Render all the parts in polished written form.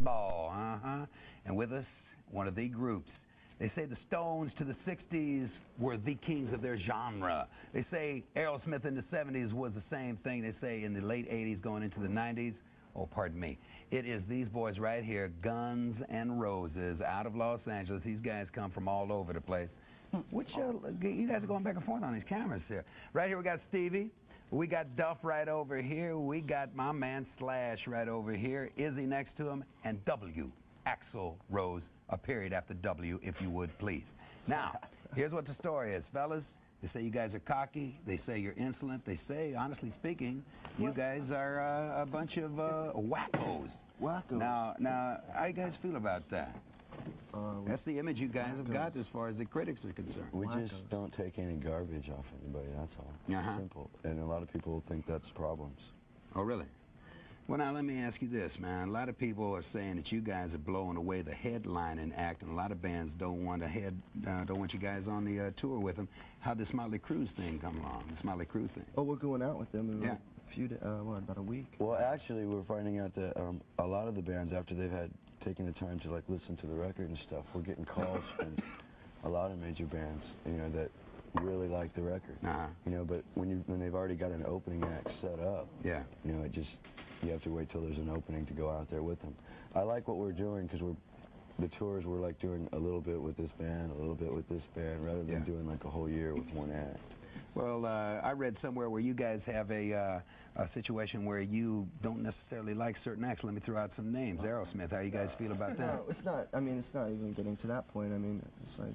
ball. And with us, one of the groups. They say the Stones to the 60s were the kings of their genre. They say Aerosmith in the 70s was the same thing. They say in the late 80s going into the 90s. Oh, pardon me. It is these boys right here, Guns N' Roses, out of Los Angeles. These guys come from all over the place. Which, you guys are going back and forth on these cameras here. Right here we got Stevie. We got Duff right over here. We got my man Slash right over here. Izzy next to him. And W, Axl Rose, a period after W, if you would, please. Now, here's what the story is, fellas. They say you guys are cocky. They say you're insolent. They say, honestly speaking, you guys are a bunch of wackos. Wackos. Now, how you guys feel about that? That's the image you guys have got as far as the critics are concerned. We just don't take any garbage off anybody, that's all. Simple. And a lot of people think that's problems. Oh, really? Well, now, let me ask you this, man. A lot of people are saying that you guys are blowing away the headlining act, and a lot of bands don't want you guys on the tour with them. How'd this Motley Crue thing come along, this Motley Crue thing? Oh, we're going out with them in a few days, about a week. Well, actually, we're finding out that a lot of the bands, after they've had taken the time to, like, listen to the record and stuff, we're getting calls from a lot of major bands, you know, that really like the record. You know, but when they've already got an opening act set up, you know, you have to wait till there's an opening to go out there with them. I like what we're doing because the tours we're like doing a little bit with this band, a little bit with this band, rather than doing like a whole year with one act. Well, I read somewhere where you guys have a situation where you don't necessarily like certain acts. Let me throw out some names. Aerosmith, how you guys feel about that? No, it's not. I mean, it's not even getting to that point. I mean, it's like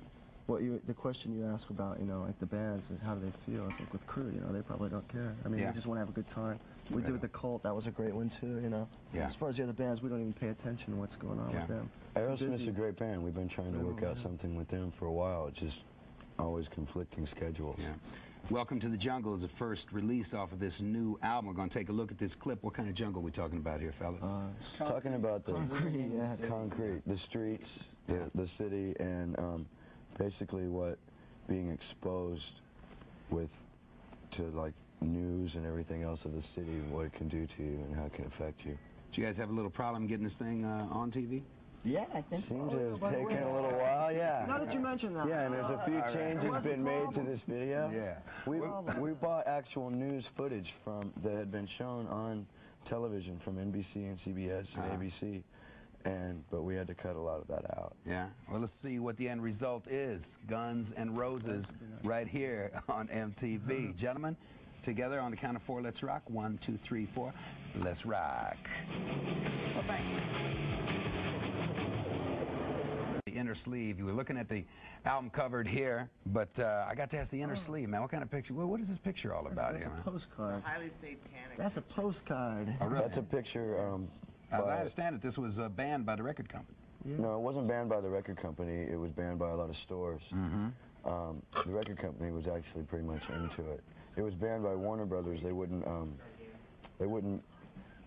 the question you ask about, you know, like the bands and how do they feel. I think with Crue, you know, they probably don't care. I mean, they just want to have a good time. We did with the Cult. That was a great one too. You know. As far as the other bands, we don't even pay attention to what's going on with them. Aerosmith's a great band. We've been trying to work out something with them for a while. It's just always conflicting schedules. Welcome to the Jungle is the first release off of this new album. We're going to take a look at this clip. What kind of jungle are we talking about here, fellas? Talking about the concrete, the streets, the city, and basically what being exposed to like news and everything else of the city, what it can do to you and how it can affect you. Do you guys have a little problem getting this thing on TV? Yeah, I think Seems to have taken a little while, Now that you mention that. Yeah, and there's a few changes been made to this video. We bought actual news footage that had been shown on television from NBC and CBS and ABC, but we had to cut a lot of that out. Well, let's see what the end result is. Guns N' Roses right here on MTV. Gentlemen, together on the count of 4, let's rock. 1, 2, 3, 4. Let's rock. Well, thank you. The inner sleeve. You were looking at the album covered here, but I got to ask the inner sleeve, man. What kind of picture? What is this picture all about here, man? That's a postcard. Highly satanic. That's a postcard. Oh, really? That's a picture. As I understand it, this was banned by the record company. No, it wasn't banned by the record company. It was banned by a lot of stores. The record company was actually pretty much into it. It was banned by Warner Brothers. They wouldn't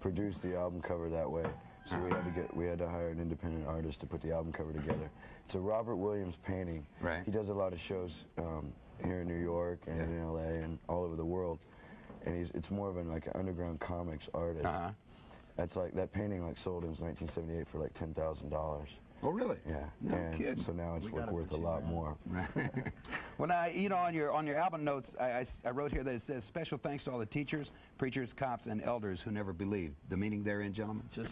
produce the album cover that way. So we had to hire an independent artist to put the album cover together. It's a Robert Williams painting. He does a lot of shows here in New York and in LA and all over the world. And it's more of an underground comics artist. That's that painting sold in 1978 for like $10,000. Oh, really? Yeah. No kidding. So now it's worth a lot more. Well, now, you know, on your album notes, I wrote here that it says, special thanks to all the teachers, preachers, cops, and elders who never believed. The meaning therein, gentlemen? Just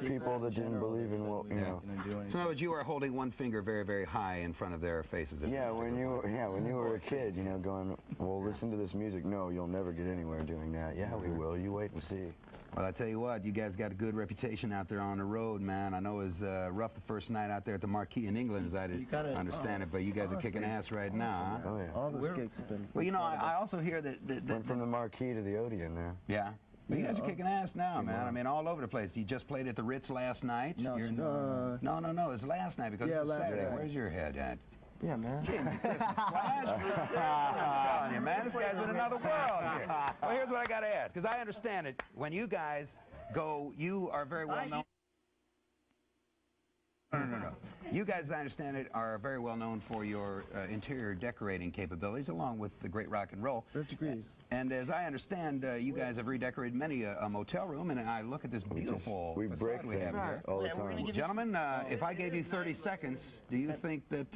people that didn't believe in what, you know. So in other words, you are holding one finger very, very high in front of their faces. Yeah, when you were a kid, you know, going, well, listen to this music. No, you'll never get anywhere doing that. Yeah, we will. You wait and see. Well, I tell you what, you guys got a good reputation out there on the road, man. I know it was rough the first night out there at the Marquee in England, as I understand it, but you guys are kicking ass right now, huh? Oh, yeah. All those gigs have been... Well, you know, I also hear that... Went from the Marquee to the Odeon there. Yeah. But you guys are kicking ass now, man. I mean, all over the place. You just played at the Ritz last night. No, no, it was last night because it was Saturday. Where's your head at? Yeah, man. I'm telling you, man, this guy's in another world here. Well, here's what I got to ask, because I understand it. When you guys go, you are very well known. No. You guys, as I understand it, are very well known for your interior decorating capabilities, along with the great rock and roll. First degrees. And as I understand, you guys have redecorated many a motel room, and I look at this beautiful facade we have here. All the time. Gentlemen, if I gave you 30 seconds, do you think that...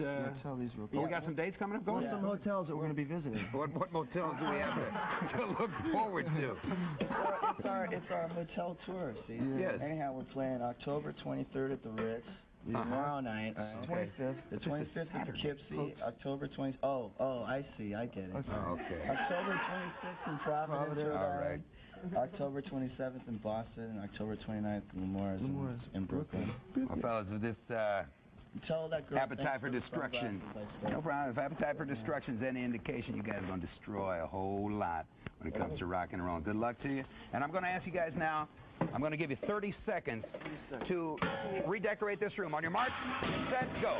we got some dates coming up? Well, some hotels that we're going to be visiting. What motels do we have to look forward to? It's our hotel tour, see? Yes. Anyhow, we're playing October 23rd at the Ritz. Tomorrow night. 25th. The 25th at Poughkeepsie. October 20th. Oh, I see. I get it. Okay. October 26th in Providence, Rhode Island. October 27th in Boston, and October 29th in Lemores in Brooklyn. Well, fellas, with this tell that girl appetite for destruction, no problem. If appetite for destruction is any indication, you guys are going to destroy a whole lot when it comes to rock and roll. Good luck to you. And I'm going to ask you guys now, I'm going to give you 30 seconds to redecorate this room. On your mark, set, go.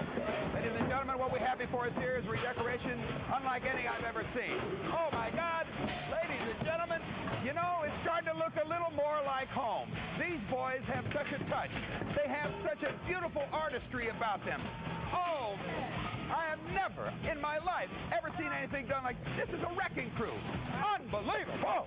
Ladies and gentlemen, what we have before us here is redecoration unlike any I've ever seen. Oh, my God. Ladies and gentlemen, you know, it's starting to look a little more like home. These boys have such a touch. They have such a beautiful artistry about them. Oh, I have never in my life ever seen anything done like this. Is a wrecking crew. Unbelievable.